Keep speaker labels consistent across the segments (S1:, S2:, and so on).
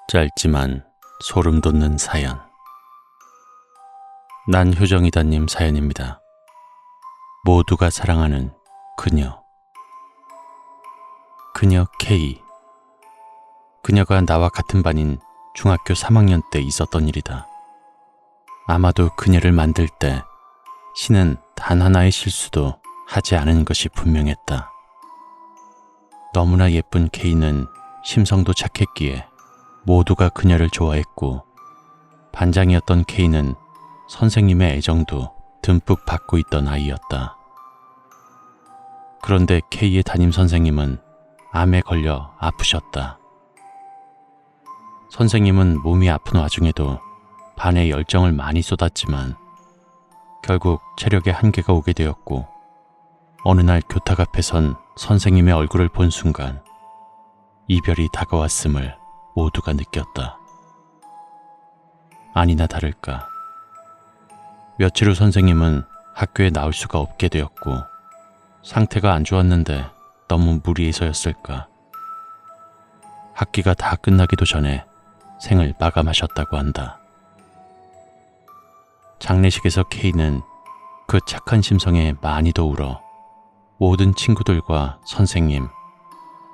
S1: 짧지만 소름 돋는 사연. 난 효정이다님 사연입니다. 모두가 사랑하는 그녀. 그녀 K. 그녀가 나와 같은 반인 중학교 3학년 때 있었던 일이다. 아마도 그녀를 만들 때 신은 단 하나의 실수도 하지 않은 것이 분명했다. 너무나 예쁜 K는 심성도 착했기에 모두가 그녀를 좋아했고, 반장이었던 K는 선생님의 애정도 듬뿍 받고 있던 아이였다. 그런데 K의 담임 선생님은 암에 걸려 아프셨다. 선생님은 몸이 아픈 와중에도 반에 열정을 많이 쏟았지만 결국 체력에 한계가 오게 되었고, 어느 날 교탁 앞에 선 선생님의 얼굴을 본 순간 이별이 다가왔음을 모두가 느꼈다. 아니나 다를까. 며칠 후 선생님은 학교에 나올 수가 없게 되었고, 상태가 안 좋았는데 너무 무리해서였을까. 학기가 다 끝나기도 전에 생을 마감하셨다고 한다. 장례식에서 K는 그 착한 심성에 많이도 울어 모든 친구들과 선생님,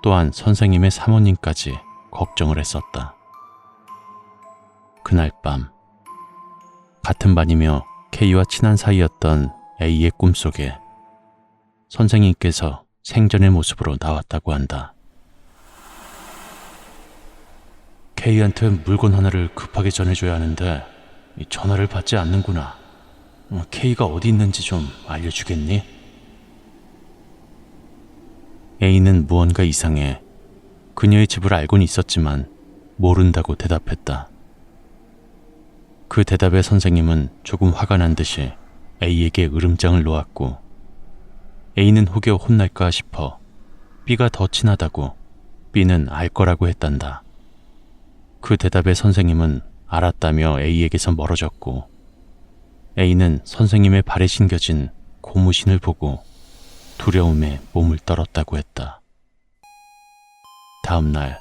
S1: 또한 선생님의 사모님까지 걱정을 했었다. 그날 밤, 같은 반이며 K와 친한 사이였던 A의 꿈속에 선생님께서 생전의 모습으로 나왔다고 한다. K한테 물건 하나를 급하게 전해줘야 하는데 전화를 받지 않는구나. K가 어디 있는지 좀 알려주겠니? A는 무언가 이상해 그녀의 집을 알고는 있었지만 모른다고 대답했다. 그 대답에 선생님은 조금 화가 난 듯이 A에게 으름장을 놓았고, A는 혹여 혼날까 싶어 B가 더 친하다고 B는 알 거라고 했단다. 그 대답에 선생님은 알았다며 A에게서 멀어졌고, A는 선생님의 발에 신겨진 고무신을 보고 두려움에 몸을 떨었다고 했다. 다음 날,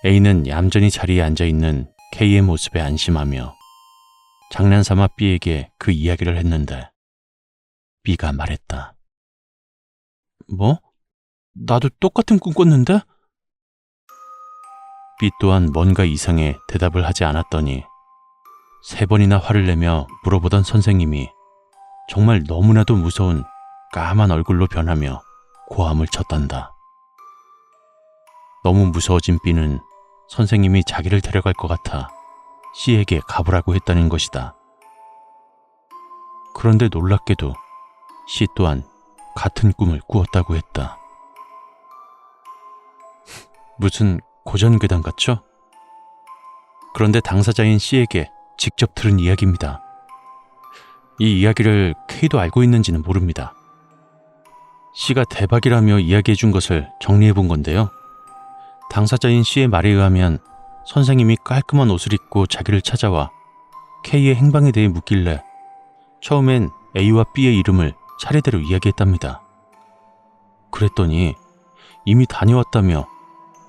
S1: A는 얌전히 자리에 앉아있는 K의 모습에 안심하며 장난삼아 B에게 그 이야기를 했는데, B가 말했다. 뭐? 나도 똑같은 꿈 꿨는데? B 또한 뭔가 이상해 대답을 하지 않았더니 3번이나 화를 내며 물어보던 선생님이 정말 너무나도 무서운 까만 얼굴로 변하며 고함을 쳤단다. 너무 무서워진 B는 선생님이 자기를 데려갈 것 같아 C에게 가보라고 했다는 것이다. 그런데 놀랍게도 C 또한 같은 꿈을 꾸었다고 했다. 무슨 고전괴담 같죠? 그런데 당사자인 C에게 직접 들은 이야기입니다. 이 이야기를 K도 알고 있는지는 모릅니다. C가 대박이라며 이야기해 준 것을 정리해 본 건데요. 당사자인 C의 말에 의하면 선생님이 깔끔한 옷을 입고 자기를 찾아와 K의 행방에 대해 묻길래 처음엔 A와 B의 이름을 차례대로 이야기했답니다. 그랬더니 이미 다녀왔다며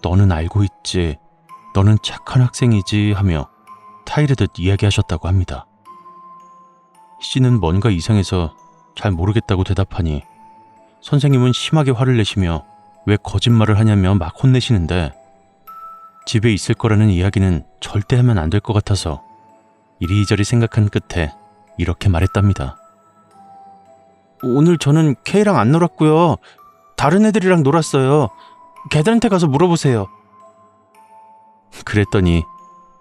S1: 너는 알고 있지, 너는 착한 학생이지 하며 타이르듯 이야기하셨다고 합니다. C는 뭔가 이상해서 잘 모르겠다고 대답하니 선생님은 심하게 화를 내시며 왜 거짓말을 하냐며 막 혼내시는데, 집에 있을 거라는 이야기는 절대 하면 안 될 것 같아서 이리저리 생각한 끝에 이렇게 말했답니다. 오늘 저는 K랑 안 놀았고요. 다른 애들이랑 놀았어요. 걔들한테 가서 물어보세요. 그랬더니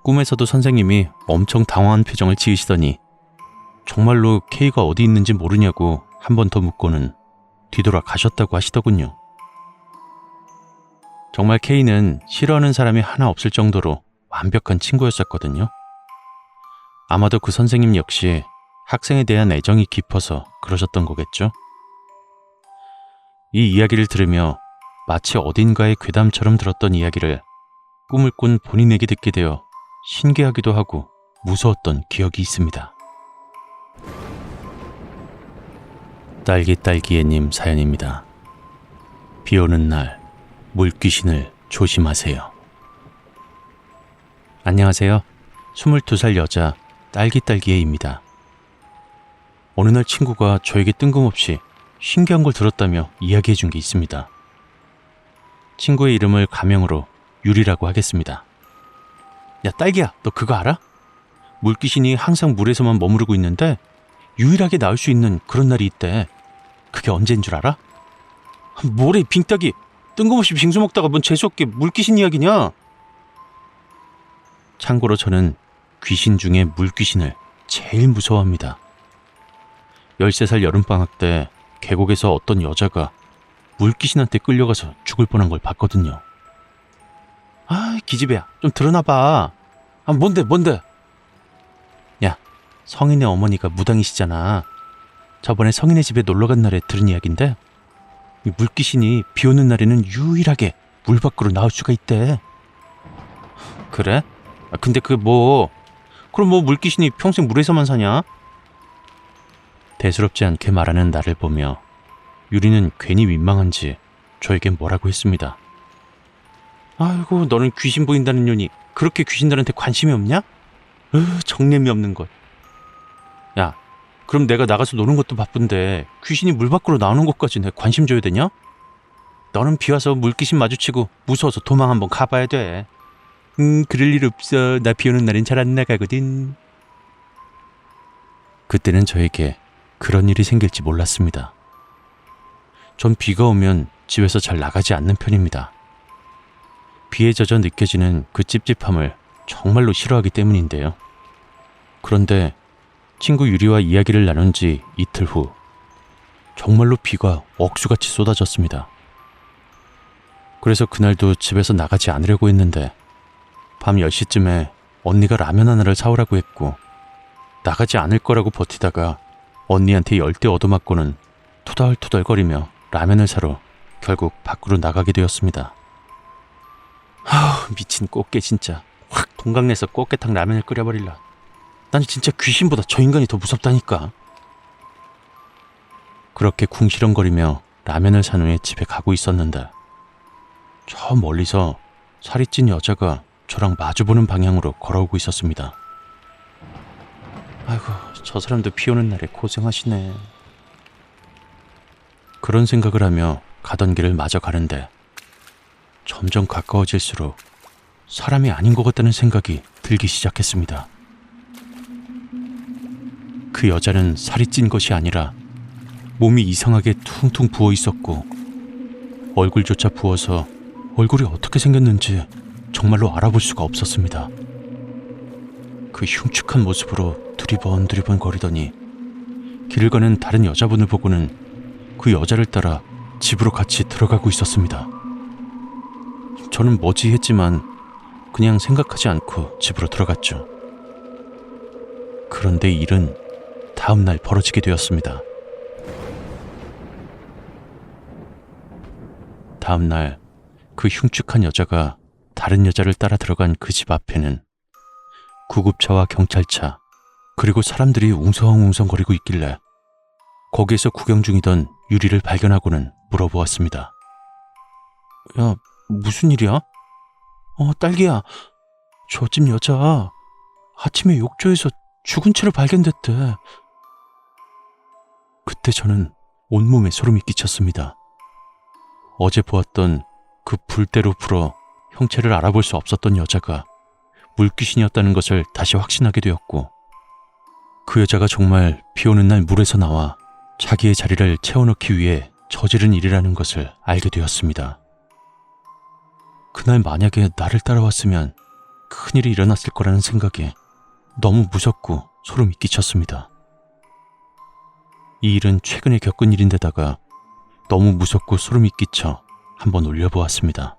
S1: 꿈에서도 선생님이 엄청 당황한 표정을 지으시더니 정말로 K가 어디 있는지 모르냐고 한 번 더 묻고는 뒤돌아 가셨다고 하시더군요. 정말 K는 싫어하는 사람이 하나 없을 정도로 완벽한 친구였었거든요. 아마도 그 선생님 역시 학생에 대한 애정이 깊어서 그러셨던 거겠죠. 이 이야기를 들으며 마치 어딘가의 괴담처럼 들었던 이야기를 꿈을 꾼 본인에게 듣게 되어 신기하기도 하고 무서웠던 기억이 있습니다. 딸기딸기애님 사연입니다. 비 오는 날 물귀신을 조심하세요. 안녕하세요. 22살 여자 딸기딸기애입니다. 어느 날 친구가 저에게 뜬금없이 신기한 걸 들었다며 이야기해 준 게 있습니다. 친구의 이름을 가명으로 유리라고 하겠습니다. 야, 딸기야, 너 그거 알아? 물귀신이 항상 물에서만 머무르고 있는데 유일하게 나올 수 있는 그런 날이 있대. 그게 언제인 줄 알아? 뭐래, 빙딱이. 뜬금없이 빙수 먹다가 뭔 재수없게 물귀신 이야기냐? 참고로 저는 귀신 중에 물귀신을 제일 무서워합니다. 13살 여름방학 때 계곡에서 어떤 여자가 물귀신한테 끌려가서 죽을 뻔한 걸 봤거든요. 아, 기집애야, 좀 드러나봐. 아, 뭔데? 야, 성인의 어머니가 무당이시잖아. 저번에 성인의 집에 놀러간 날에 들은 이야기인데 이 물귀신이 비 오는 날에는 유일하게 물 밖으로 나올 수가 있대. 그래? 아, 근데 그럼 물귀신이 평생 물에서만 사냐? 대수롭지 않게 말하는 나를 보며 유리는 괜히 민망한지 저에겐 뭐라고 했습니다. 아이고, 너는 귀신 보인다는 년이 그렇게 귀신들한테 관심이 없냐? 정냄이 없는 것. 야, 그럼 내가 나가서 노는 것도 바쁜데 귀신이 물 밖으로 나오는 것까지 내 관심 줘야 되냐? 너는 비 와서 물귀신 마주치고 무서워서 도망 한번 가봐야 돼. 그럴 일 없어. 나 비 오는 날엔 잘 안 나가거든. 그때는 저에게 그런 일이 생길지 몰랐습니다. 전 비가 오면 집에서 잘 나가지 않는 편입니다. 비에 젖어 느껴지는 그 찝찝함을 정말로 싫어하기 때문인데요. 그런데 친구 유리와 이야기를 나눈 지 이틀 후 정말로 비가 억수같이 쏟아졌습니다. 그래서 그날도 집에서 나가지 않으려고 했는데 밤 10시쯤에 언니가 라면 하나를 사오라고 했고 나가지 않을 거라고 버티다가 언니한테 열대 얻어맞고는 투덜투덜거리며 라면을 사러 결국 밖으로 나가게 되었습니다. 미친 꽃게 진짜. 확 동강내서 꽃게탕 라면을 끓여버릴라. 난 진짜 귀신보다 저 인간이 더 무섭다니까. 그렇게 궁시렁거리며 라면을 산 후에 집에 가고 있었는데 저 멀리서 살이 찐 여자가 저랑 마주보는 방향으로 걸어오고 있었습니다. 아이고, 저 사람도 비 오는 날에 고생하시네. 그런 생각을 하며 가던 길을 마저 가는데 점점 가까워질수록 사람이 아닌 것 같다는 생각이 들기 시작했습니다. 그 여자는 살이 찐 것이 아니라 몸이 이상하게 퉁퉁 부어 있었고 얼굴조차 부어서 얼굴이 어떻게 생겼는지 정말로 알아볼 수가 없었습니다. 그 흉측한 모습으로 두리번 거리더니 길을 가는 다른 여자분을 보고는 그 여자를 따라 집으로 같이 들어가고 있었습니다. 저는 뭐지 했지만 그냥 생각하지 않고 집으로 들어갔죠. 그런데 일은 다음 날 벌어지게 되었습니다. 다음 날 그 흉측한 여자가 다른 여자를 따라 들어간 그 집 앞에는 구급차와 경찰차 그리고 사람들이 웅성웅성거리고 있길래 거기에서 구경 중이던 유리를 발견하고는 물어보았습니다. 야, 무슨 일이야? 딸기야, 저 집 여자 아침에 욕조에서 죽은 채로 발견됐대. 그때 저는 온몸에 소름이 끼쳤습니다. 어제 보았던 그 불대로 불어 형체를 알아볼 수 없었던 여자가 물귀신이었다는 것을 다시 확신하게 되었고 그 여자가 정말 비 오는 날 물에서 나와 자기의 자리를 채워넣기 위해 저지른 일이라는 것을 알게 되었습니다. 그날 만약에 나를 따라왔으면 큰일이 일어났을 거라는 생각에 너무 무섭고 소름이 끼쳤습니다. 이 일은 최근에 겪은 일인데다가 너무 무섭고 소름이 끼쳐 한번 올려보았습니다.